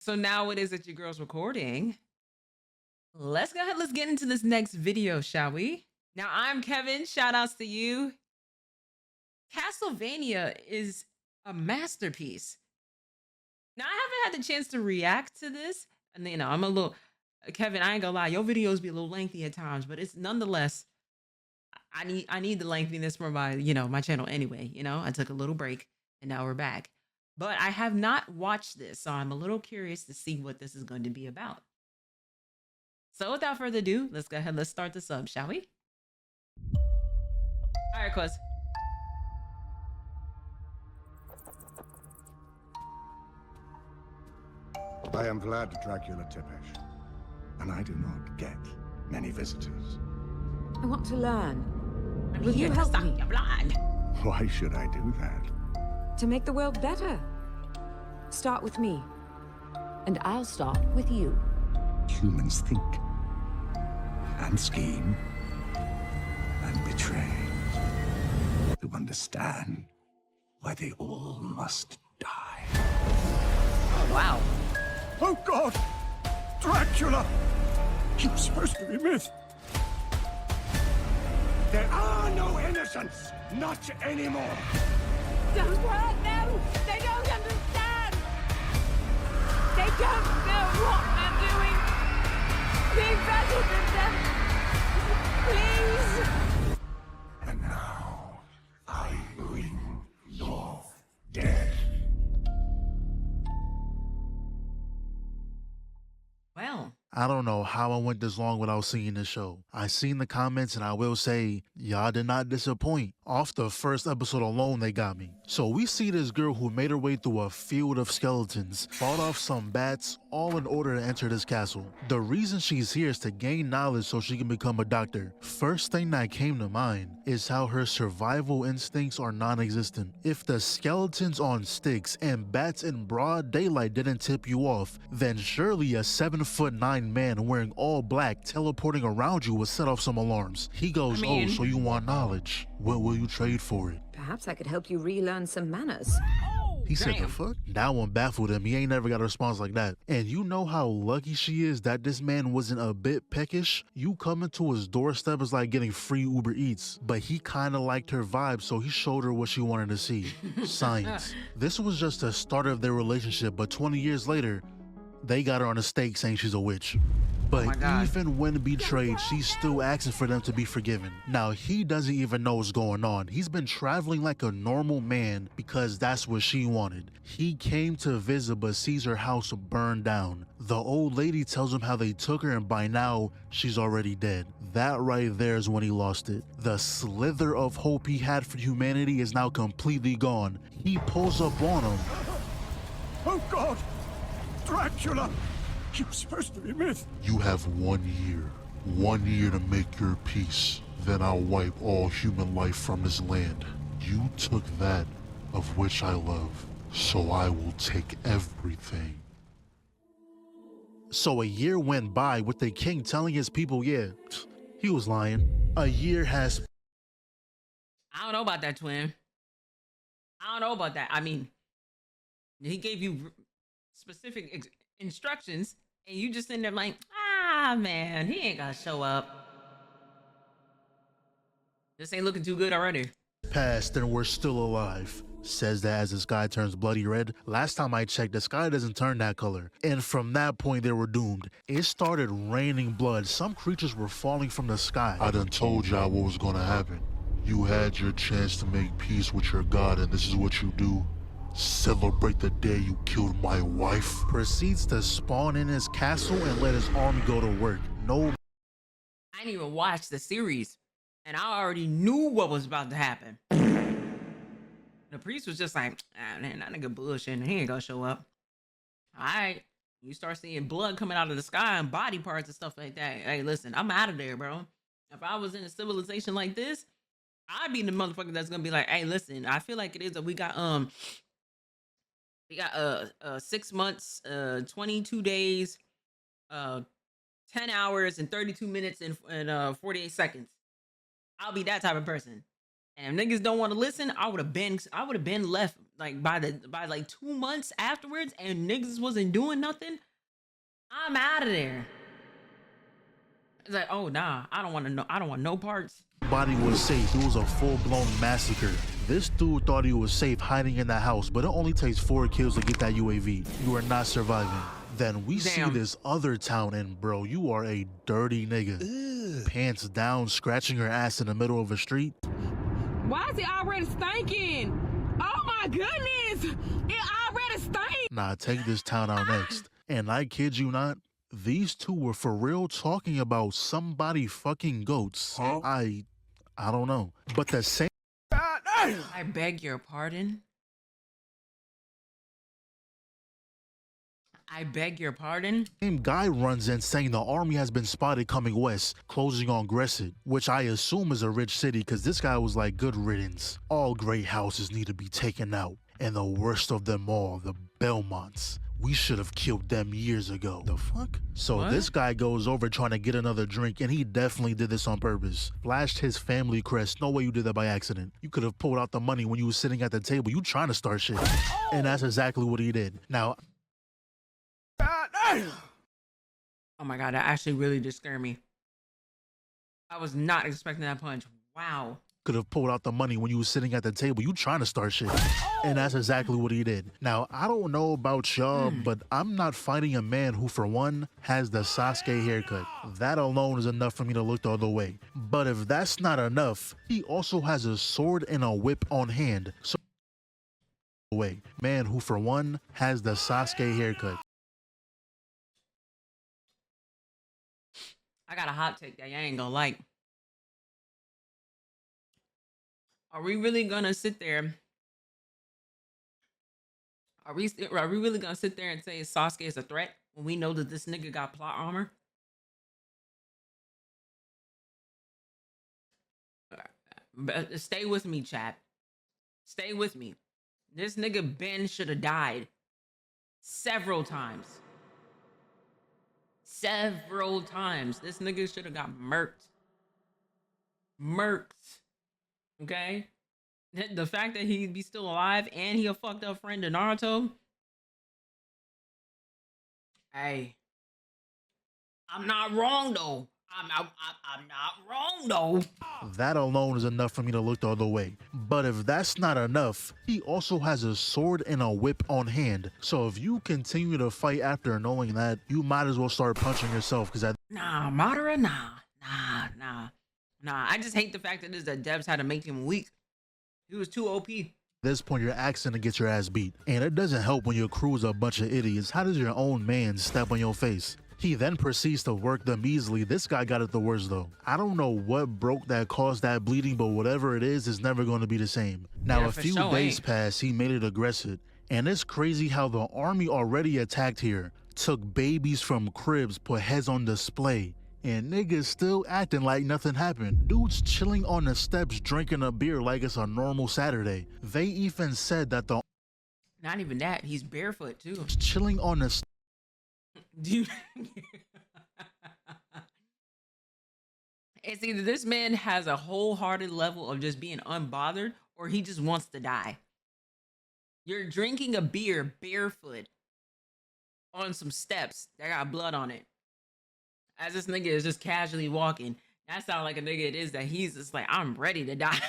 So now it is that your girl's recording. Let's go ahead. Let's get into this next video, shall we? Now, I'm Kevin. Shout outs to you. Castlevania is a masterpiece. Now, I haven't had the chance to react to this. And, I'm a little, Kevin, I ain't gonna lie, your videos be a little lengthy at times, but it's nonetheless, I need the lengthiness for my, my channel anyway. I took a little break and now we're back. But I have not watched this, so I'm a little curious to see what this is going to be about. So without further ado, let's go ahead. Let's start this up, shall we? All right, Quest. I am Vlad Dracula Tepesh, and I do not get many visitors. I want to learn. I'm Will here you to help stop me? your blind. Why should I do that? To make the world better. Start with me. And I'll start with you. Humans think, and scheme, and betray. To understand why they all must die. Oh, wow. Oh God! Dracula! You're supposed to be myth. There are no innocents! Not anymore! Don't hurt them! They don't understand! They don't know what they're doing! Be better than them! Please! And now, I bring your death. Well, I don't know how I went this long without seeing this show. I seen the comments and I will say, y'all did not disappoint. Off the first episode alone, they got me. So we see this girl who made her way through a field of skeletons, fought off some bats, all in order to enter this castle. The reason she's here is to gain knowledge so she can become a doctor. First thing that came to mind is how her survival instincts are non-existent. If the skeletons on sticks and bats in broad daylight didn't tip you off, then surely a 7'9" man wearing all black teleporting around you would set off some alarms. He goes, oh, so you want knowledge? What will you trade for it? Perhaps I could help you relearn some manners. He said, damn. the fuck? That one baffled him. He ain't never got a response like that. And you know how lucky she is that this man wasn't a bit peckish? You coming to his doorstep is like getting free Uber Eats. But he kinda liked her vibe, so he showed her what she wanted to see. Science. This was just the start of their relationship, but 20 years later, they got her on a stake saying she's a witch. But my God. even when betrayed, she's still asking for them to be forgiven. Now, he doesn't even know what's going on. He's been traveling like a normal man because that's what she wanted. He came to visit but sees her house burned down. The old lady tells him how they took her and by now, she's already dead. That right there is when he lost it. The slither of hope he had for humanity is now completely gone. He pulls up on him. Oh God! Dracula! You're supposed to be myth. You have 1 year. 1 year to make your peace. Then I'll wipe all human life from this land. You took that of which I love, so I will take everything. So a year went by with the king telling his people, yeah, he was lying. A year has... I don't know about that, twin. I don't know about that. I mean, he gave you specific instructions, and you just in there like, man, he ain't gonna show up. This ain't looking too good already. passed and we're still alive. Says that as the sky turns bloody red. Last time I checked, the sky doesn't turn that color. And from that point, they were doomed. It started raining blood. Some creatures were falling from the sky. I done told y'all what was gonna happen. You had your chance to make peace with your god, and this is what you do. Celebrate the day you killed my wife. Proceeds to spawn in his castle and let his army go to work. No. I didn't even watch the series, and I already knew what was about to happen. The priest was just like, man, that nigga bullshit, he ain't gonna show up. All right, you start seeing blood coming out of the sky and body parts and stuff like that. Hey, listen, I'm out of there, bro. If I was in a civilization like this, I'd be the motherfucker that's gonna be like, hey, listen, I feel like it is that we got 6 months, 22 days, 10 hours and 32 minutes and 48 seconds. I'll be that type of person. And if niggas don't want to listen, I would have been left like by like 2 months afterwards, and niggas wasn't doing nothing. I'm out of there. It's like, oh nah, I don't want to know. I don't want no parts. Body was safe. It was a full-blown massacre. This dude thought he was safe hiding in that house, but it only takes 4 kills to get that UAV. You are not surviving. Then we see this other town, and bro, you are a dirty nigga. Ugh. Pants down, scratching her ass in the middle of a street. Why is it already stinking? Oh my goodness! It already stinks! Nah, take this town out next. And I kid you not, these two were for real talking about somebody fucking goats. Huh? I don't know. But the same... I beg your pardon? I beg your pardon? Same guy runs in saying the army has been spotted coming west, closing on Gresset, which I assume is a rich city because this guy was like, good riddance. All great houses need to be taken out. And the worst of them all, the Belmonts. We should have killed them years ago. The fuck? So what? This guy goes over trying to get another drink, and he definitely did this on purpose. Flashed his family crest. No way you did that by accident. You could have pulled out the money when you were sitting at the table. You trying to start shit. And that's exactly what he did. Now... Oh my god, that actually really did scare me. I was not expecting that punch. Wow. Could have pulled out the money when you were sitting at the table. You trying to start shit. And that's exactly what he did. Now, I don't know about y'all, but I'm not fighting a man who, for one, has the Sasuke haircut. That alone is enough for me to look the other way. But if that's not enough, he also has a sword and a whip on hand. So, man who, for one, has the Sasuke haircut. I got a hot take that you ain't gonna like. Are we really gonna sit there? Are we really gonna sit there and say Sasuke is a threat when we know that this nigga got plot armor? But stay with me, chat. Stay with me. This nigga Ben should have died several times. Several times. This nigga should have got murked. Murked. Okay? The fact that he'd be still alive and he a fucked up friend to Naruto. Hey. I'm not wrong though. I'm not wrong though. That alone is enough for me to look the other way. But if that's not enough, he also has a sword and a whip on hand. So if you continue to fight after knowing that, you might as well start punching yourself because Nah, Madara, nah. I just hate the fact that the devs had to make him weak. He was too OP. At this point, you're asking to get your ass beat. And it doesn't help when your crew's a bunch of idiots. How does your own man step on your face? He then proceeds to work them easily. This guy got it the worst though. I don't know what broke that caused that bleeding, but whatever it is never going to be the same. Now, a few days pass, he made it aggressive. And it's crazy how the army already attacked here. Took babies from cribs, put heads on display. And niggas still acting like nothing happened. Dude's chilling on the steps drinking a beer like it's a normal Saturday. They even said that the... Not even that, he's barefoot too. Chilling on the... Dude. It's either this man has a wholehearted level of just being unbothered or he just wants to die. You're drinking a beer barefoot on some steps that got blood on it. As this nigga is just casually walking. That sounds like a nigga it is that he's just like, I'm ready to die.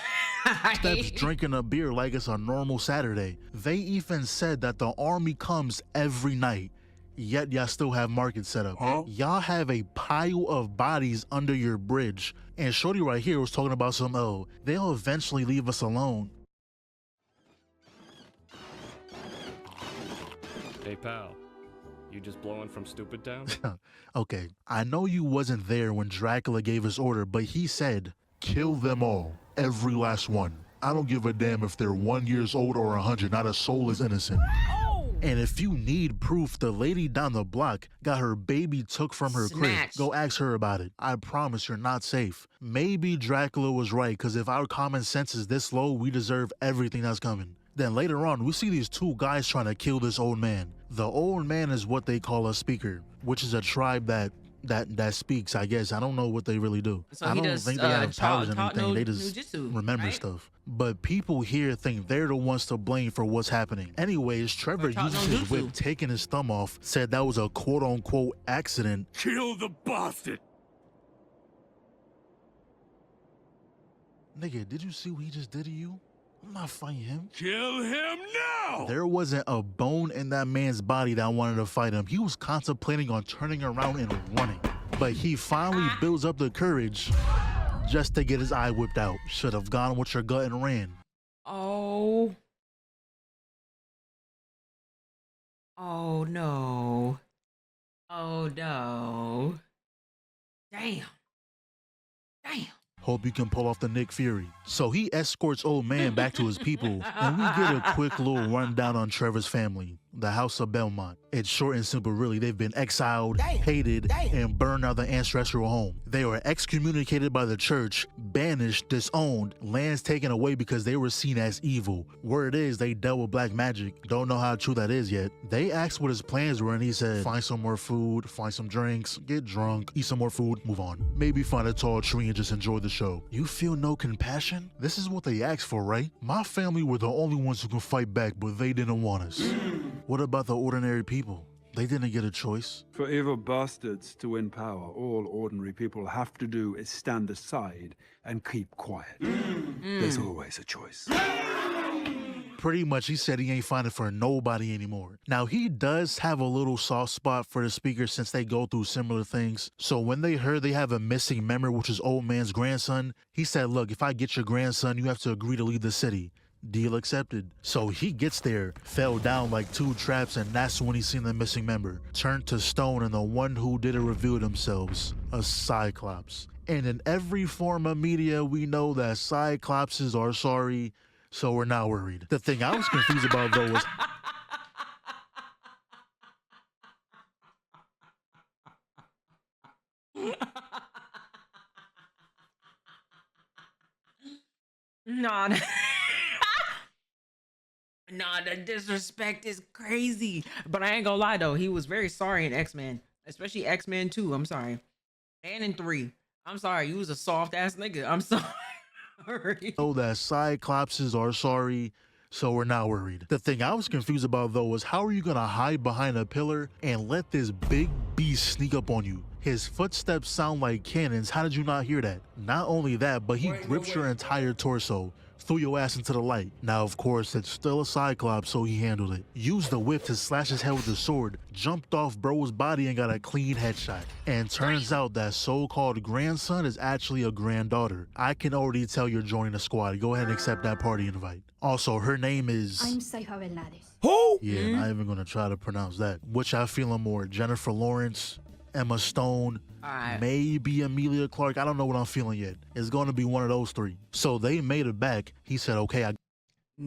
Steps drinking a beer like it's a normal Saturday. They even said that the army comes every night. Yet y'all still have markets set up. Huh? Y'all have a pile of bodies under your bridge. And shorty right here was talking about some, oh, they'll eventually leave us alone. Hey pal, you just blowing from Stupid Town? Okay, I know you wasn't there when Dracula gave his order, but he said, kill them all, every last one. I don't give a damn if they're 1 year old or 100, not a soul is innocent. And if you need proof, the lady down the block got her baby took from her crib. Go ask her about it. I promise you're not safe. Maybe Dracula was right, because if our common sense is this low, we deserve everything that's coming. Then later on, we see these two guys trying to kill this old man. The old man is what they call a speaker, which is a tribe that that speaks, I guess. I don't know what they really do. So I he don't does, think they have powers or taught anything. no They just jujitsu, remember right? stuff. But people here think they're the ones to blame for what's happening. Anyways, Trevor taught uses no his whip, jutsu. taking his thumb off, said that was a quote-unquote accident. Kill the bastard! Nigga, did you see what he just did to you? I'm not fighting him. Kill him now! There wasn't a bone in that man's body that wanted to fight him. He was contemplating on turning around and running. But he finally builds up the courage just to get his eye whipped out. Should have gone with your gut and ran. Oh. Oh no. Oh no. Damn. Damn. Hope you can pull off the Nick Fury. So he escorts old man back to his people, and we get a quick little rundown on Trevor's family, the House of Belmont. It's short and simple, really. They've been exiled, hated, and burned out of their ancestral home. They were excommunicated by the church, banished, disowned, lands taken away because they were seen as evil. Word is, they dealt with black magic. Don't know how true that is yet. They asked what his plans were, and he said, find some more food, find some drinks, get drunk, eat some more food, move on. Maybe find a tall tree and just enjoy the show. You feel no compassion? This is what they asked for, right? My family were the only ones who could fight back, but they didn't want us. What about the ordinary people? They didn't get a choice. For evil bastards to win power, all ordinary people have to do is stand aside and keep quiet. There's always a choice. Pretty much, he said he ain't fighting for nobody anymore. Now, he does have a little soft spot for the speakers since they go through similar things. So when they heard they have a missing member, which is old man's grandson, he said, look, if I get your grandson, you have to agree to leave the city. Deal accepted. So he gets there, fell down like 2 traps, and that's when he seen the missing member. Turned to stone, and the one who did it revealed themselves, a Cyclops. And in every form of media, we know that Cyclopses are sorry, so we're not worried. The thing I was confused about, though, was Nah. Nah, the disrespect is crazy. But I ain't gonna lie though, he was very sorry in X-Men, especially X-Men 2. I'm sorry, and in 3. I'm sorry, you was a soft ass nigga. I'm sorry. know that Cyclopses are sorry, so we're not worried. The thing I was confused about, though, was how are you gonna hide behind a pillar and let this big beast sneak up on you? His footsteps sound like cannons. How did you not hear that? Not only that, but he grips your entire torso, threw your ass into the light. Now, of course, it's still a Cyclops, so he handled it. Used the whip to slash his head with the sword, jumped off bro's body and got a clean headshot. And turns out that so-called grandson is actually a granddaughter. I can already tell you're joining the squad. Go ahead and accept that party invite. Also, her name is... Who? Yeah, not even gonna try to pronounce that. Which I feel more, Jennifer Lawrence, Emma Stone, maybe Emilia Clarke. I don't know what I'm feeling yet. It's going to be one of those 3. So they made it back. He said, okay,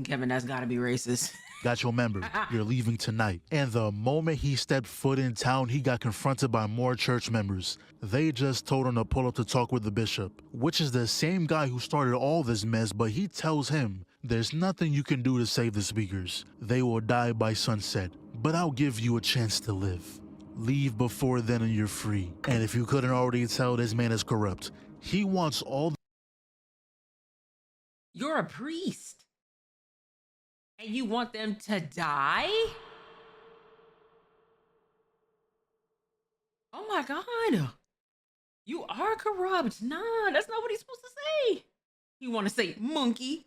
Kevin, that's gotta be racist. got your member. You're leaving tonight. And the moment he stepped foot in town, he got confronted by more church members. They just told him to pull up to talk with the bishop, which is the same guy who started all this mess, but he tells him, there's nothing you can do to save the speakers. They will die by sunset, but I'll give you a chance to live. Leave before then and you're free. And if you couldn't already tell, this man is corrupt. He wants all the... You're a priest, and you want them to die? Oh my God. You are corrupt. Nah, that's not what he's supposed to say. You want to say monkey?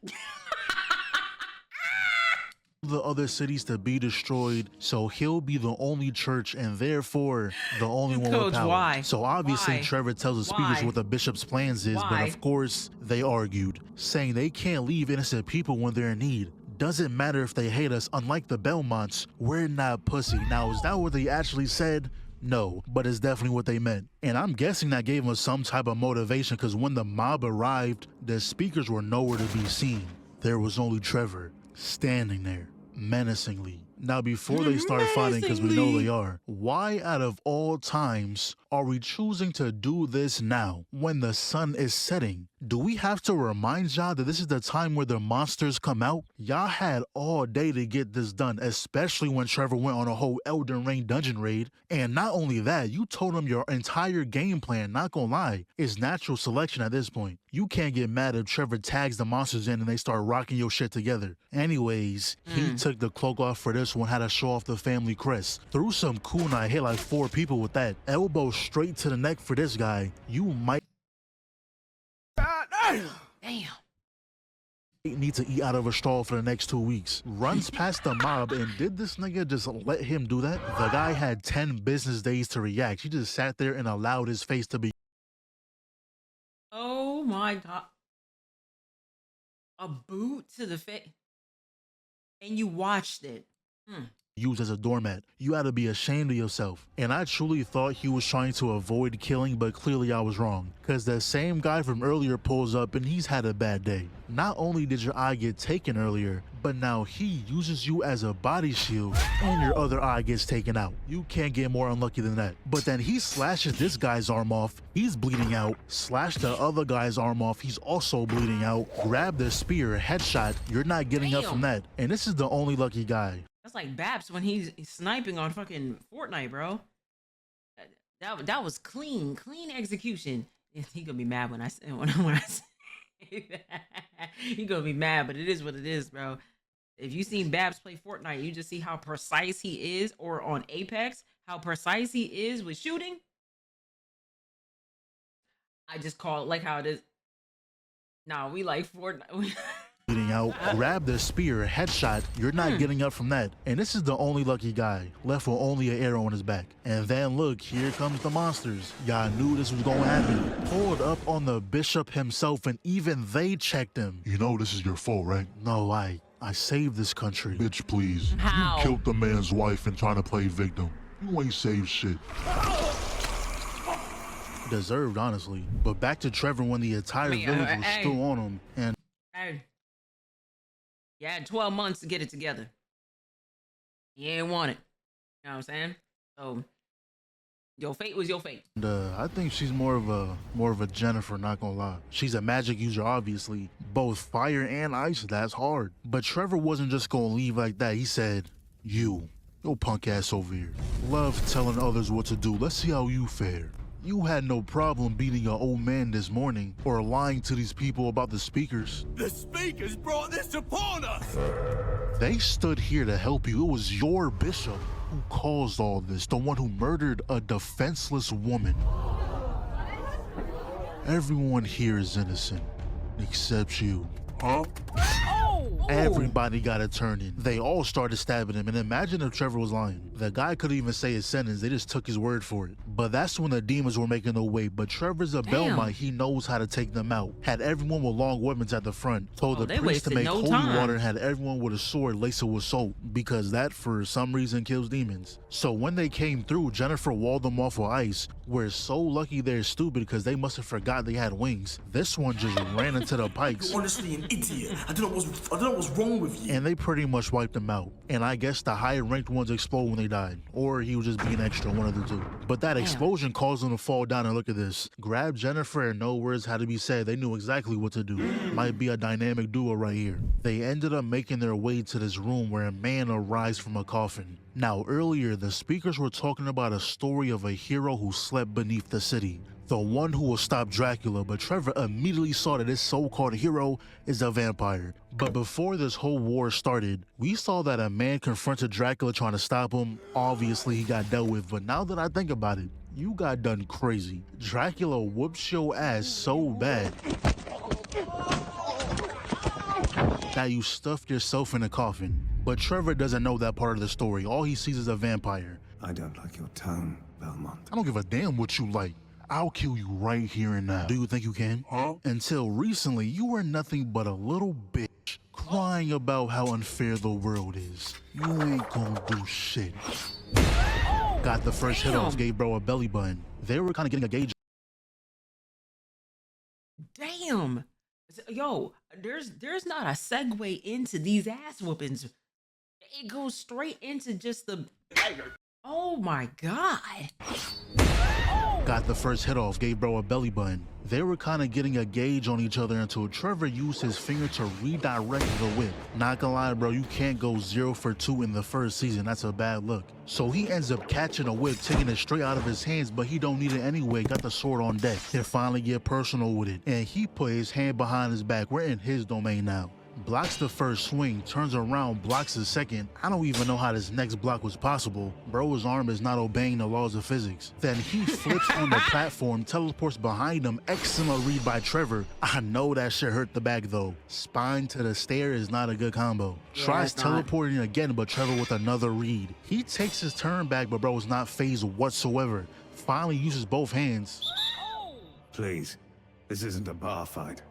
the other cities to be destroyed, so he'll be the only church and therefore the only one with power. Why? So obviously Why? Trevor tells the speakers Why? what the bishop's plans is, but Why? of course they argued, saying they can't leave innocent people when they're in need. Doesn't matter if they hate us, unlike the Belmonts, we're not pussy. Now, is that what they actually said? No, but it's definitely what they meant. And I'm guessing that gave them some type of motivation, because when the mob arrived, the speakers were nowhere to be seen. There was only Trevor, standing there, menacingly. Now, before they start fighting, because we know they are, why out of all times are we choosing to do this now, when the sun is setting? Do we have to remind y'all that this is the time where the monsters come out? Y'all had all day to get this done, especially when Trevor went on a whole Elden Ring dungeon raid. And not only that, you told him your entire game plan, not gonna lie, is natural selection at this point. You can't get mad if Trevor tags the monsters in and they start rocking your shit together. Anyways, he took the cloak off for this one, had to show off the family crest. Threw some kunai, hit like 4 people with that. Elbow straight to the neck for this guy. You might Damn. need to eat out of a straw for the next 2 weeks. Runs past the mob, and did this nigga just let him do that? The guy had 10 business days to react. He just sat there and allowed his face to be Oh my God. A boot to the face. And you watched it. used as a doormat. You had to be ashamed of yourself. And I truly thought he was trying to avoid killing, but clearly I was wrong. Cause the same guy from earlier pulls up and he's had a bad day. Not only did your eye get taken earlier, but now he uses you as a body shield and your other eye gets taken out. You can't get more unlucky than that. But then he slashes this guy's arm off, he's bleeding out, slash the other guy's arm off, he's also bleeding out, grab the spear, headshot, you're not getting up from that. And this is the only lucky guy. That's like Babs when he's sniping on fucking Fortnite, bro. That was clean execution. He gonna be mad when I say that. He gonna be mad, but it is what it is, bro. If you seen Babs play Fortnite, you just see how precise he is, or on Apex, how precise he is with shooting. I just call it like how it is. Nah, we like Fortnite. Bleeding out, grab the spear, headshot, you're not getting up from that. And this is the only lucky guy, left with only an arrow in his back. And then look, here comes the monsters. Y'all knew this was gonna happen. Pulled up on the bishop himself, and even they checked him. You know this is your fault, right? No, I saved this country. Bitch, please. How? You killed the man's wife and trying to play victim. You ain't saved shit. Deserved, honestly. But back to Trevor when the entire village was still on him. And you had 12 months to get it together. You ain't want it. You know what I'm saying? So your fate was your fate. I think she's more of a Jennifer, not gonna lie. She's a magic user, obviously. Both fire and ice, that's hard. But Trevor wasn't just gonna leave like that. He said, you punk ass over here. Love telling others what to do. Let's see how you fare. You had no problem beating an old man this morning or lying to these people about the speakers. The speakers brought this upon us! They stood here to help you. It was your bishop who caused all this, the one who murdered a defenseless woman. Everyone here is innocent, except you. Huh? Everybody got a turn in. They all started stabbing him, and imagine if Trevor was lying. The guy couldn't even say his sentence, they just took his word for it. But that's when the demons were making their way. But Trevor's a Belmont, he knows how to take them out. Had everyone with long weapons at the front, told the priest to make holy water, and had everyone with a sword lace it with salt, because that for some reason kills demons. So when they came through, Jennifer walled them off with ice. We're so lucky they're stupid because they must have forgot they had wings. This one just ran into the pikes. You're honestly an idiot. I don't know what's wrong with you. And they pretty much wiped him out. And I guess the higher ranked ones explode when they died. Or he was just being extra, one of the two. But that explosion caused them to fall down, and look at this. Grab Jennifer and no words had to be said. They knew exactly what to do. Might be a dynamic duo right here. They ended up making their way to this room where a man arrives from a coffin. Now earlier, the speakers were talking about a story of a hero who slept beneath the city. The one who will stop Dracula, but Trevor immediately saw that this so-called hero is a vampire. But before this whole war started, we saw that a man confronted Dracula trying to stop him. Obviously, he got dealt with, but now that I think about it, you got done crazy. Dracula whoops your ass so bad that you stuffed yourself in a coffin. But Trevor doesn't know that part of the story. All he sees is a vampire. I don't like your tone, Belmont. I don't give a damn what you like. I'll kill you right here and now. Do you think you can? Huh? Until recently, you were nothing but a little bitch crying about how unfair the world is. You ain't gonna do shit. Got the first hit off, gave bro a belly button. They were kind of getting a gauge. Damn. Yo, there's not a segue into these ass whoopings. It goes straight into just the... Oh my God. got the first hit off, gave bro a belly button. They were kind of getting a gauge on each other until Trevor used his finger to redirect the whip. Not gonna lie, bro, you can't go 0 for 2 in the first season. That's a bad look. So he ends up catching a whip, taking it straight out of his hands, but he don't need it anyway. Got the sword on deck. He finally get personal with it, and he put his hand behind his back. We're in his domain now. Blocks the first swing, turns around, blocks the second. I don't even know how this next block was possible. Bro's arm is not obeying the laws of physics. Then he flips on the platform, teleports behind him. Excellent read by Trevor. I know that shit hurt the back though. Spine to the stair is not a good combo. Yeah, Tries teleporting again, but Trevor with another read. He takes his turn back, but bro is not phased whatsoever. Finally uses both hands. Please, this isn't a bar fight.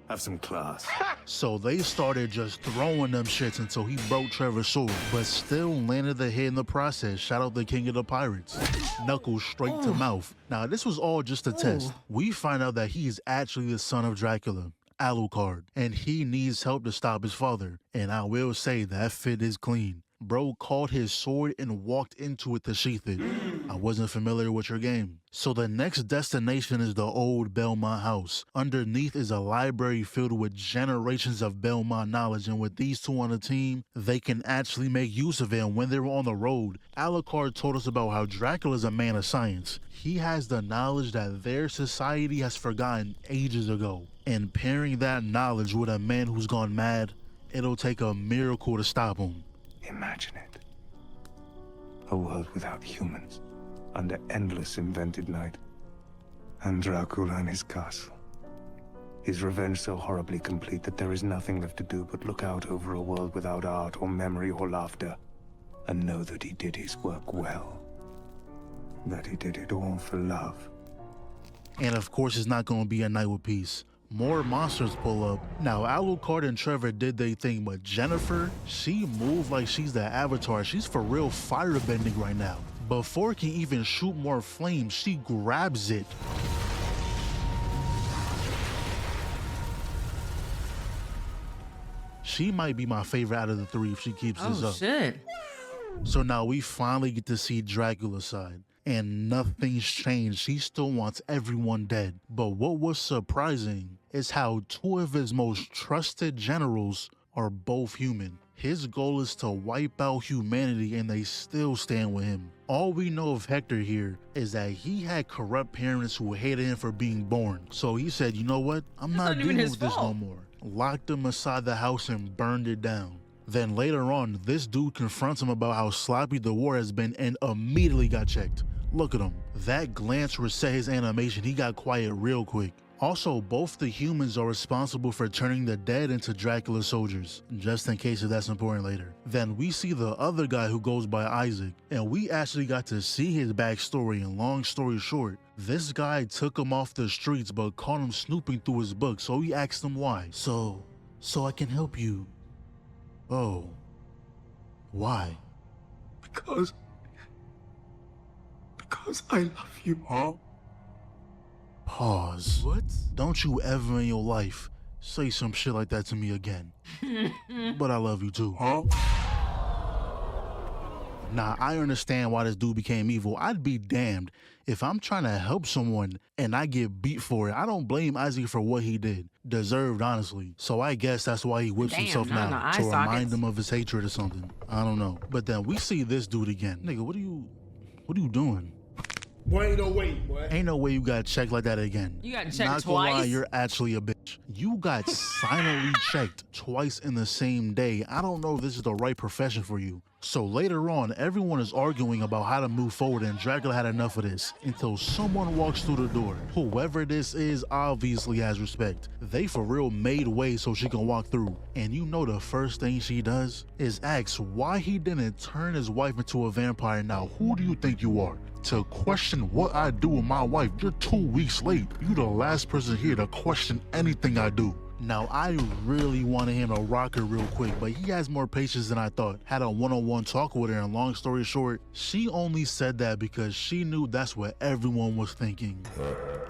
Have some class. So they started just throwing them shits until he broke Trevor's sword, but still landed the hit in the process. Shout out the king of the pirates. Knuckles straight to mouth. Now this was all just a test. We find out that he is actually the son of Dracula, Alucard, and he needs help to stop his father. And I will say that fit is clean. Bro caught his sword and walked into it to sheath it. I wasn't familiar with your game. So the next destination is the old Belmont house. Underneath is a library filled with generations of Belmont knowledge, and with these two on the team, they can actually make use of it. And when they were on the road, Alucard told us about how Dracula is a man of science. He has the knowledge that their society has forgotten ages ago. And pairing that knowledge with a man who's gone mad, it'll take a miracle to stop him. Imagine it. A world without humans, under endless invented night. And Dracula and his castle. His revenge so horribly complete that there is nothing left to do but look out over a world without art or memory or laughter, and know that he did his work well. That he did it all for love. And of course, it's not going to be a night with peace. More monsters pull up. Now, Alucard and Trevor did their thing, but Jennifer, she moved like she's the Avatar. She's for real firebending right now. Before it can even shoot more flames, she grabs it. She might be my favorite out of the three if she keeps this up. Oh, shit. So now we finally get to see Dracula's side. And nothing's changed. He still wants everyone dead. But what was surprising is how two of his most trusted generals are both human. His goal is to wipe out humanity, and they still stand with him. All we know of Hector here is that he had corrupt parents who hated him for being born. So he said, you know what? I'm not dealing with this no more. Locked him inside the house and burned it down. Then later on, this dude confronts him about how sloppy the war has been and immediately got checked. Look at him. That glance reset his animation. He got quiet real quick. Also, both the humans are responsible for turning the dead into Dracula soldiers, just in case if that's important later. Then we see the other guy who goes by Isaac, and we actually got to see his backstory, and long story short, this guy took him off the streets but caught him snooping through his book, so he asked him why. So I can help you. Oh. Why? Because I love you. Huh? Pause. What? Don't you ever in your life say some shit like that to me again. But I love you too. Huh? Nah, I understand why this dude became evil. I'd be damned if I'm trying to help someone and I get beat for it. I don't blame Isaac for what he did. Deserved, honestly. So I guess that's why he whips himself now, to remind him of his hatred or something. I don't know. But then we see this dude again. Nigga, what are you doing? Boy, ain't no way, boy. Ain't no way you got checked like that again. You got checked Not gonna lie, twice? you're actually a bitch. You got silently checked twice in the same day. I don't know if this is the right profession for you. So later on, everyone is arguing about how to move forward, and Dracula had enough of this until someone walks through the door. Whoever this is obviously has respect. They for real made way so she can walk through. And you know the first thing she does is ask why he didn't turn his wife into a vampire. Now, who do you think you are to question what I do with my wife? You're 2 weeks late. You the last person here to question anything I do. Now, I really wanted him to rock her real quick, but he has more patience than I thought. Had a one-on-one talk with her, and long story short, she only said that because she knew that's what everyone was thinking,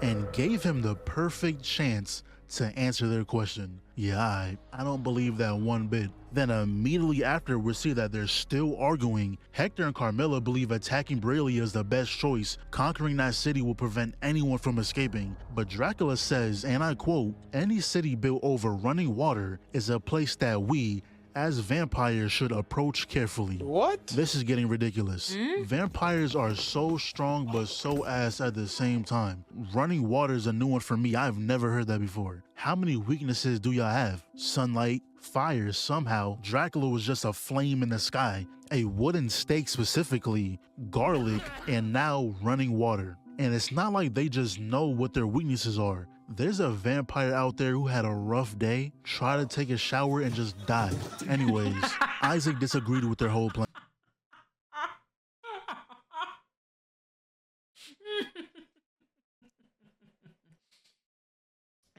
and gave him the perfect chance to answer their question. Yeah, I don't believe that one bit. Then immediately after, we see that they're still arguing. Hector and Carmilla believe attacking Brilia is the best choice. Conquering that city will prevent anyone from escaping. But Dracula says, and I quote, "Any city built over running water is a place that we, as vampires, should approach carefully." What? This is getting ridiculous. Vampires are so strong but so ass at the same time. Running water is a new one for me. I've never heard that before. How many weaknesses do y'all have? Sunlight, fire, somehow. Dracula was just a flame in the sky, a wooden stake specifically, garlic, and now running water. And it's not like they just know what their weaknesses are. There's a vampire out there who had a rough day, tried to take a shower, and just died. Anyways, Isaac disagreed with their whole plan.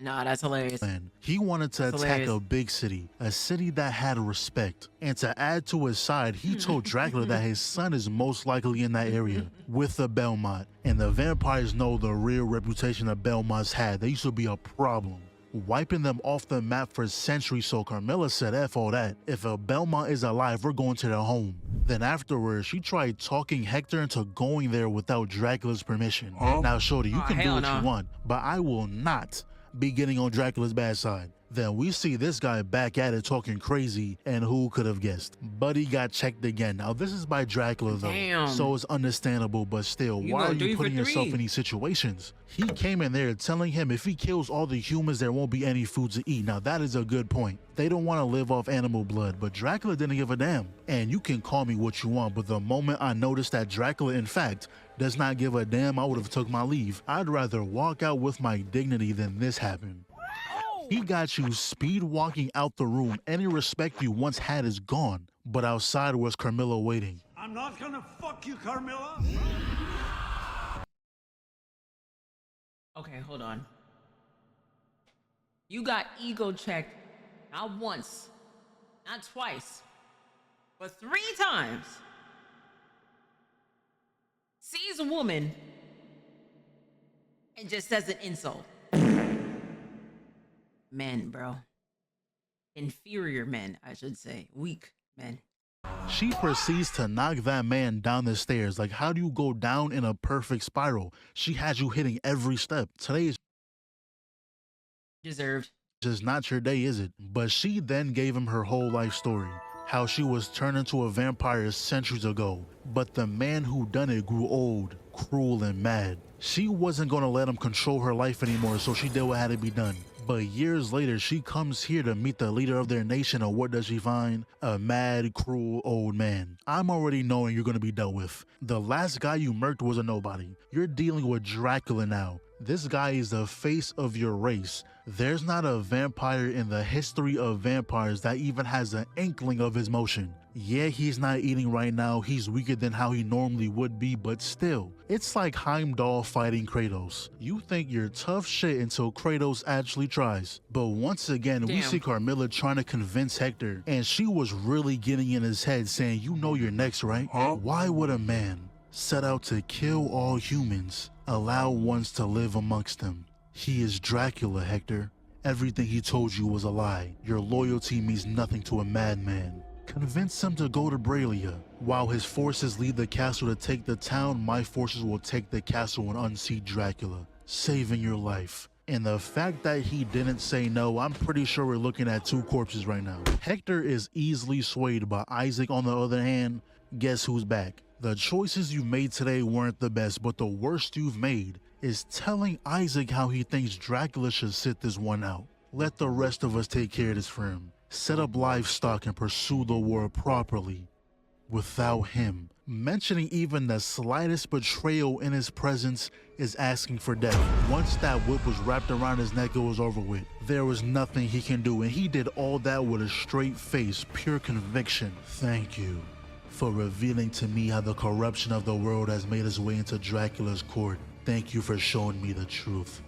Nah, that's hilarious. He wanted to That's attack hilarious. a big city, a city that had respect. And to add to his side, he told Dracula that his son is most likely in that area with the Belmont. And the vampires know the real reputation the Belmonts had. They used to be a problem, wiping them off the map for centuries. So Carmilla said, F all that. If a Belmont is alive, we're going to their home. Then afterwards, she tried talking Hector into going there without Dracula's permission. Now, shorty, you can do what you want, but I will not be getting on Dracula's bad side. Then we see this guy back at it talking crazy, and who could have guessed? Buddy got checked again. Now this is by Dracula though, Damn. so it's understandable, but still, You why go are 3 you for putting yourself 3. in these situations? He came in there telling him if he kills all the humans, there won't be any food to eat. Now that is a good point. They don't want to live off animal blood, but Dracula didn't give a damn. And you can call me what you want, but the moment I noticed that Dracula, in fact, does not give a damn, I would have took my leave. I'd rather walk out with my dignity than this happen. He got you speed walking out the room. Any respect you once had is gone. But outside was Carmilla waiting. I'm not gonna fuck you, Carmilla. Okay, hold on. You got ego checked not once, not twice, but 3 times. Sees a woman and just says an insult. Men, bro. Inferior men, I should say. Weak men. She proceeds to knock that man down the stairs. Like, how do you go down in a perfect spiral? She has you hitting every step. Today is Deserved. just not your day, is it? But she then gave him her whole life story. How she was turned into a vampire centuries ago. But the man who done it grew old, cruel, and mad. She wasn't gonna let him control her life anymore, so she did what had to be done. But years later, she comes here to meet the leader of their nation, and what does she find? A mad, cruel old man. I'm already knowing you're gonna be dealt with. The last guy you murked was a nobody. You're dealing with Dracula now. This guy is the face of your race. There's not a vampire in the history of vampires that even has an inkling of his motion. Yeah, he's not eating right now, he's weaker than how he normally would be, but still, it's like Heimdall fighting Kratos. You think you're tough shit until Kratos actually tries. But once again, we see Carmilla trying to convince Hector, and she was really getting in his head saying, you know you're next, right? Why would a man set out to kill all humans, allow ones to live amongst them? He is Dracula, Hector. Everything he told you was a lie. Your loyalty means nothing to a madman. Convince him to go to Brilia. While his forces leave the castle to take the town, my forces will take the castle and unseat Dracula, saving your life. And the fact that he didn't say no, I'm pretty sure we're looking at 2 corpses right now. Hector is easily swayed, but Isaac, on the other hand, guess who's back? The choices you made today weren't the best, but the worst you've made is telling Isaac how he thinks Dracula should sit this one out. Let the rest of us take care of this for him. Set up livestock and pursue the war properly without him. Mentioning even the slightest betrayal in his presence is asking for death. Once that whip was wrapped around his neck, it was over with. There was nothing he can do, and he did all that with a straight face, pure conviction. Thank you for revealing to me how the corruption of the world has made its way into Dracula's court. Thank you for showing me the truth.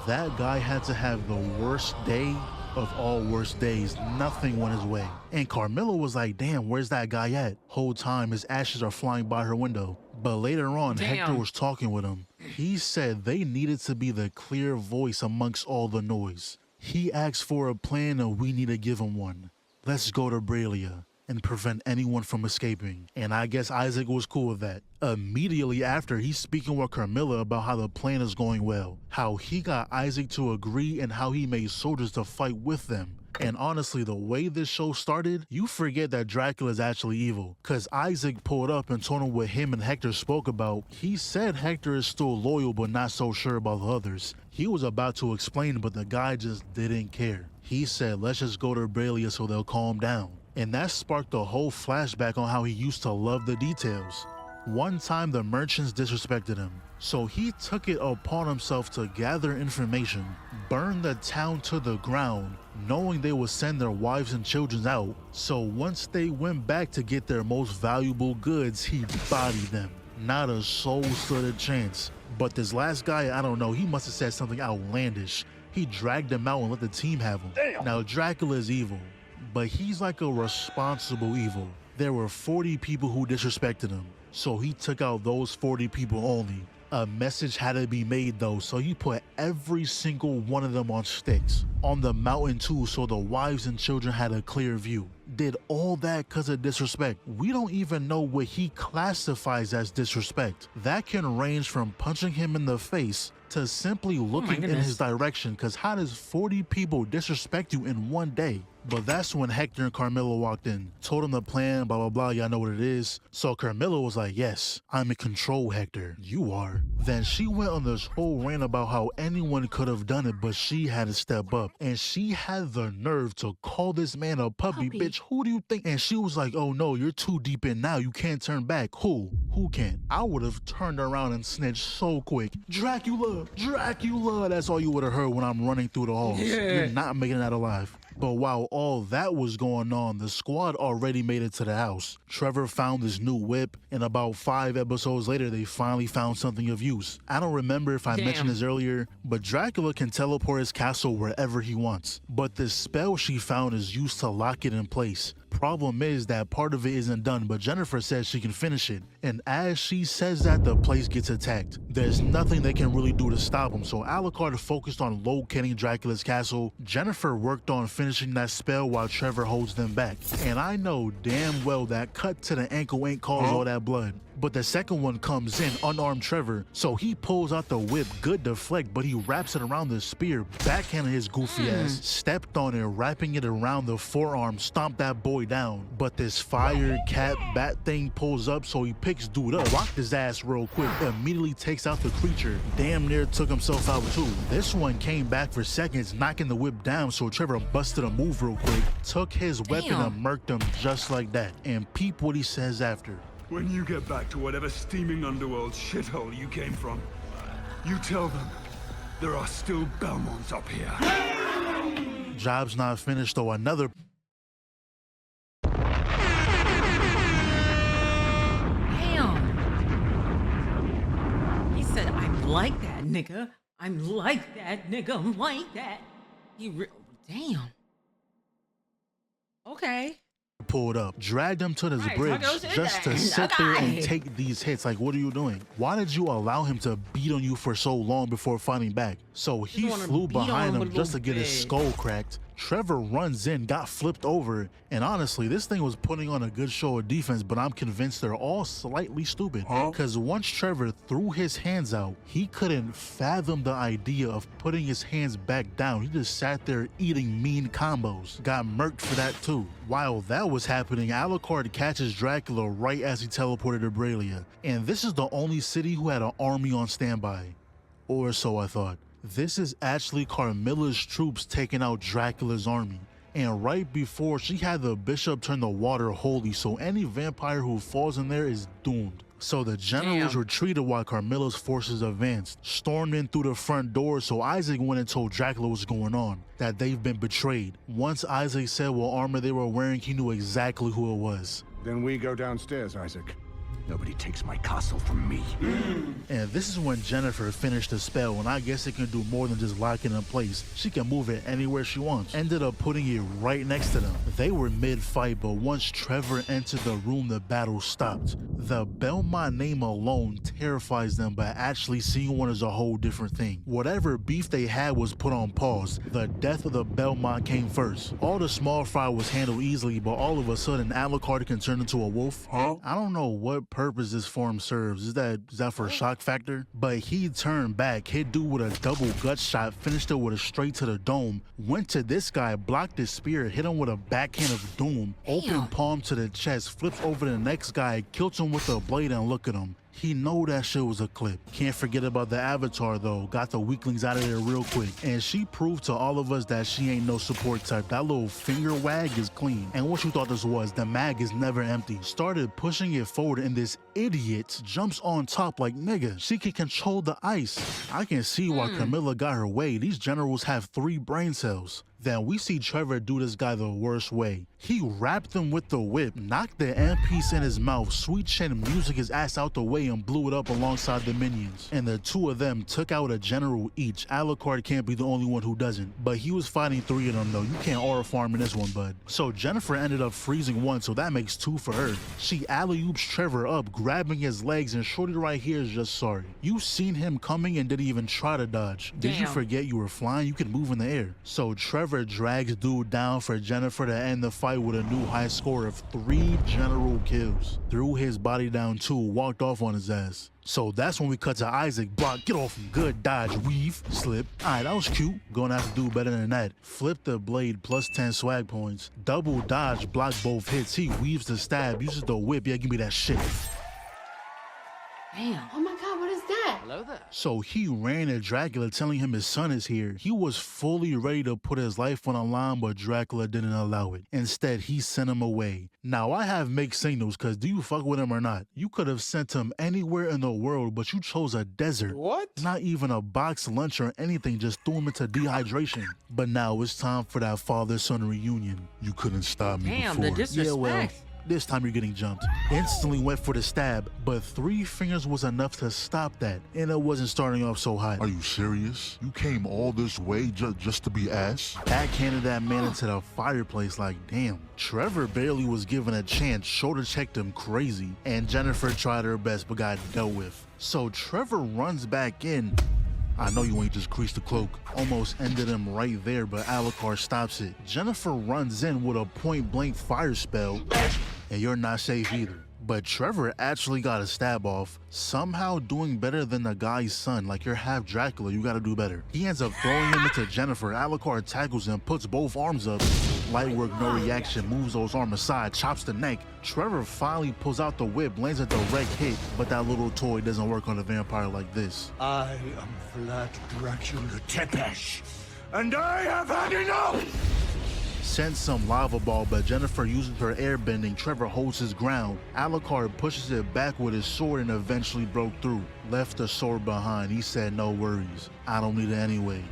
That guy had to have the worst day of all worst days. Nothing went his way. And Carmilla was like, damn, where's that guy at? Whole time his ashes are flying by her window. But later on, Hector was talking with him. He said they needed to be the clear voice amongst all the noise. He asks for a plan and we need to give him one. Let's go to Brilia and prevent anyone from escaping. And I guess Isaac was cool with that. Immediately after, he's speaking with Carmilla about how the plan is going well, how he got Isaac to agree and how he made soldiers to fight with them. And honestly, the way this show started, you forget that Dracula is actually evil. Cause Isaac pulled up and told him what him and Hector spoke about. He said Hector is still loyal but not so sure about the others. He was about to explain, but the guy just didn't care. He said, let's just go to Belmont so they'll calm down. And that sparked a whole flashback on how he used to love the details. One time the merchants disrespected him, so he took it upon himself to gather information, burn the town to the ground, knowing they would send their wives and children out. So once they went back to get their most valuable goods, he bodied them. Not a soul stood a chance. But this last guy, I don't know, he must have said something outlandish. He dragged him out and let the team have him. Damn. Now Dracula is evil, but he's like a responsible evil. There were 40 people who disrespected him, so he took out those 40 people only. A message had to be made though, so he put every single one of them on sticks. On the mountain too, so the wives and children had a clear view. Did all that because of disrespect. We don't even know what he classifies as disrespect. That can range from punching him in the face to simply looking in his direction, because how does 40 people disrespect you in one day? But that's when Hector and Carmilla walked in, told him the plan, blah, blah, blah, y'all know what it is. So Carmilla was like, yes, I'm in control, Hector. You are. Then she went on this whole rant about how anyone could have done it, but she had to step up. And she had the nerve to call this man a puppy. Bitch, who do you think? And she was like, oh no, you're too deep in now. You can't turn back. Who? Who can? I would have turned around and snitched so quick. Dracula, Dracula. That's all you would have heard when I'm running through the halls. Yeah. You're not making it out alive. But while all that was going on, the squad already made it to the house. Trevor found his new whip, and about 5 episodes later, they finally found something of use. I don't remember if I mentioned this earlier, but Dracula can teleport his castle wherever he wants. But the spell she found is used to lock it in place. Problem is that part of it isn't done, but Jennifer says she can finish it. And as she says that, the place gets attacked. There's nothing they can really do to stop him, so Alucard focused on locating Dracula's castle. Jennifer worked on finishing that spell while Trevor holds them back. And I know damn well that cut to the ankle ain't caused all that blood. But the second one comes in, unarmed Trevor, so he pulls out the whip, good deflect, but he wraps it around the spear, backhanded his goofy ass, stepped on it, wrapping it around the forearm, stomped that boy down. But this fire cat bat thing pulls up, so he picks dude up, rocked his ass real quick, immediately takes out the creature, damn near took himself out too. This one came back for seconds, knocking the whip down, so Trevor busted a move real quick, took his weapon and murked him just like that. And peep what he says after. When you get back to whatever steaming underworld shithole you came from, you tell them there are still Belmonts up here. Job's not finished though. Another. Damn. He said, I'm like that, nigga. I'm like that, nigga. I'm like that. Damn. Okay. Pulled up, dragged him to this bridge just to sit there and take these hits. Like, what are you doing? Why did you allow him to beat on you for so long before fighting back? So he flew behind him just to get his skull cracked. Trevor runs in, got flipped over, and honestly, this thing was putting on a good show of defense, but I'm convinced they're all slightly stupid. Because once Trevor threw his hands out, he couldn't fathom the idea of putting his hands back down. He just sat there eating mean combos. Got murked for that too. While that was happening, Alucard catches Dracula right as he teleported to Brilia. And this is the only city who had an army on standby. Or so I thought. This is actually Carmilla's troops taking out Dracula's army. And right before, she had the bishop turn the water holy, so any vampire who falls in there is doomed. So the generals retreated while Carmilla's forces advanced, stormed in through the front door, so Isaac went and told Dracula what's going on, that they've been betrayed. Once Isaac said what armor they were wearing, he knew exactly who it was. Then we go downstairs, Isaac. Nobody takes my castle from me. And this is when Jennifer finished the spell, and I guess it can do more than just lock it in place. She can move it anywhere she wants. Ended up putting it right next to them. They were mid-fight, but once Trevor entered the room, the battle stopped. The Belmont name alone terrifies them, but actually seeing one is a whole different thing. Whatever beef they had was put on pause. The death of the Belmont came first. All the small fry was handled easily, but all of a sudden Alucard can turn into a wolf. Huh? I don't know what purpose this form serves. Is that for shock factor? But he turned back, hit dude with a double gut shot, finished it with a straight to the dome, went to this guy, blocked his spear, hit him with a backhand of doom, open palm to the chest, flips over the next guy, kills him with a blade, and look at him. He know that shit was a clip. Can't forget about the Avatar though. Got the weaklings out of there real quick. And she proved to all of us that she ain't no support type. That little finger wag is clean. And what you thought this was, the mag is never empty. Started pushing it forward and this idiot jumps on top like nigga. She can control the ice. I can see why Camilla got her way. These generals have 3 brain cells. Then we see Trevor do this guy the worst way. He wrapped him with the whip, knocked the end-piece in his mouth, sweet chin music his ass out the way and blew it up alongside the minions. And the 2 of them took out a general each. Alucard can't be the only one who doesn't. But he was fighting 3 of them though. You can't aura farm in this one, bud. So Jennifer ended up freezing 1, so that makes 2 for her. She alley-oops Trevor up, grabbing his legs, and shorty right here is just sorry. You seen him coming and didn't even try to dodge. Did you forget you were flying? You could move in the air. So Trevor drags dude down for Jennifer to end the fight with a new high score of 3 general kills. Threw his body down too, walked off on his ass. So that's when we cut to Isaac. Block, get off him. Good dodge, weave, slip. Alright, that was cute. Gonna have to do better than that. Flip the blade, plus 10 swag points. Double dodge, block both hits. He weaves the stab, uses the whip. Yeah, give me that shit. Damn. Oh my God, what is that? Hello there. So he ran at Dracula telling him his son is here. He was fully ready to put his life on the line, but Dracula didn't allow it. Instead, he sent him away. Now, I have mixed signals, because do you fuck with him or not? You could have sent him anywhere in the world, but you chose a desert. What? Not even a boxed lunch or anything, just threw him into dehydration. But now it's time for that father-son reunion. You couldn't stop me Damn, before. the disrespect. Yeah, well, this time you're getting jumped. Instantly went for the stab, but 3 fingers was enough to stop that, and it wasn't starting off so hot. Are you serious? You came all this way just to be ass? Backhanded that man into the fireplace like, damn. Trevor barely was given a chance, shoulder checked him crazy, and Jennifer tried her best but got dealt with. So Trevor runs back in. I know you ain't just creased the cloak. Almost ended him right there, but Alucard stops it. Jennifer runs in with a point-blank fire spell, and you're not safe either. But Trevor actually got a stab off, somehow doing better than the guy's son. Like, you're half Dracula, you gotta do better. He ends up throwing him into Jennifer. Alucard tackles him, puts both arms up. Light work, no reaction, moves those arms aside, chops the neck. Trevor finally pulls out the whip, lands a direct hit, but that little toy doesn't work on a vampire like this. I am Vlad Dracula Tepesh, and I have had enough! Sent some lava ball, but Jennifer uses her airbending. Trevor holds his ground. Alucard pushes it back with his sword and eventually broke through. Left the sword behind. He said, no worries. I don't need it anyways.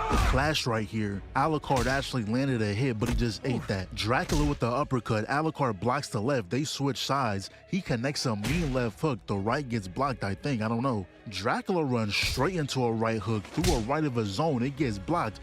The clash right here. Alucard actually landed a hit, but he just ate that. Dracula with the uppercut. Alucard blocks the left. They switch sides. He connects a mean left hook. The right gets blocked, I think. I don't know. Dracula runs straight into a right hook through a right of his own. It gets blocked.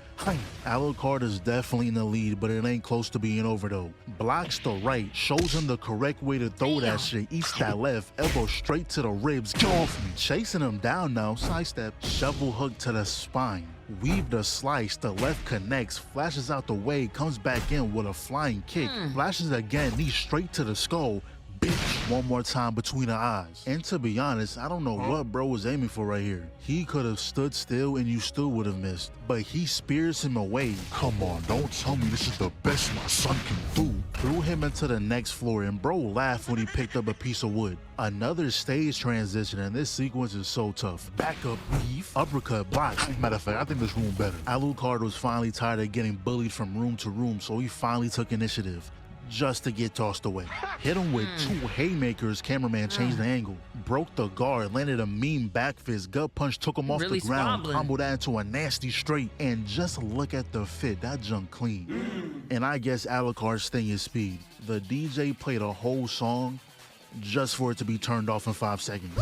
Alucard is definitely in the lead, but it ain't close to being over though. Blocks the right, shows him the correct way to throw that shit, eats that left, elbow straight to the ribs. Get off me. Chasing him down now, sidestep, shovel hook to the spine. Weave the slice, the left connects, flashes out the way, comes back in with a flying kick, flashes again, knee straight to the skull. Bitch, one more time between the eyes. And to be honest, I don't know what bro was aiming for right here. He could have stood still and you still would have missed, but he spears him away. Come on, don't tell me this is the best my son can do. Threw him into the next floor, and bro laughed when he picked up a piece of wood. Another stage transition, and this sequence is so tough. Back up, weave, uppercut, block. Matter of fact, I think this room better. Alucard was finally tired of getting bullied from room to room, so he finally took initiative. Just to get tossed away. Hit him with 2 haymakers, cameraman changed the angle. Broke the guard, landed a mean back fist, gut punch, took him off Really the ground, squabbling. comboed that into a nasty straight, and just look at the fit, that junk clean. And I guess Alucard's thing is speed. The DJ played a whole song just for it to be turned off in 5 seconds.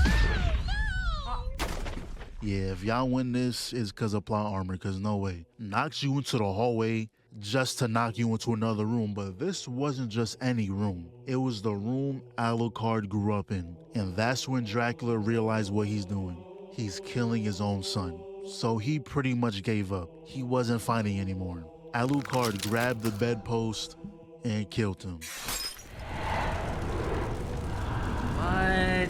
Yeah, if y'all win this, it's because of plot armor, because no way. Knocks you into the hallway just to knock you into another room, but this wasn't just any room. It was the room Alucard grew up in. And that's when Dracula realized what he's doing. He's killing his own son. So he pretty much gave up. He wasn't fighting anymore. Alucard grabbed the bedpost and killed him. What?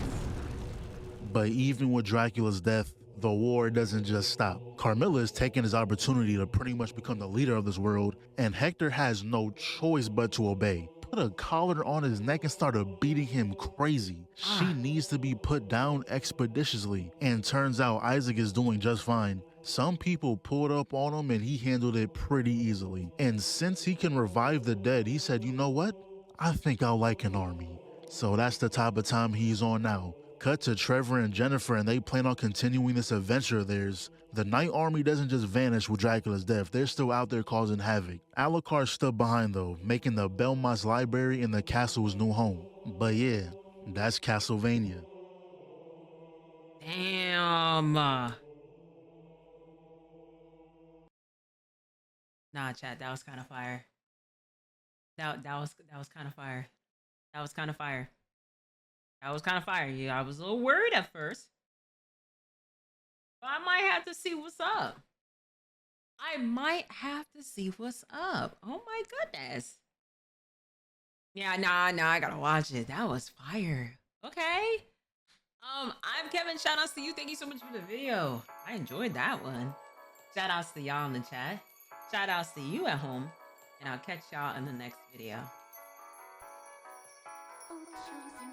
But even with Dracula's death, the war doesn't just stop. Carmilla is taking his opportunity to pretty much become the leader of this world, and Hector has no choice but to obey. Put a collar on his neck and started beating him crazy. She needs to be put down expeditiously, and turns out Isaac is doing just fine. Some people pulled up on him and he handled it pretty easily. And since he can revive the dead, he said, you know what? I think I'll like an army. So that's the type of time he's on now. Cut to Trevor and Jennifer, and they plan on continuing this adventure of theirs. The Night Army doesn't just vanish with Dracula's death, they're still out there causing havoc. Alucard stood behind though, making the Belmont's library and the castle his new home. But yeah, that's Castlevania. Damn. Nah, chat, that was kind of fire. That was kind of fire. That was kind of fire. That was kind of fire. Yeah, I was a little worried at first. But I might have to see what's up. I might have to see what's up. Oh my goodness. Yeah, nah, I gotta watch it. That was fire. Okay. I'm Kevin. Shout outs to you. Thank you so much for the video. I enjoyed that one. Shout outs to y'all in the chat. Shout outs to you at home. And I'll catch y'all in the next video. Oh, chosen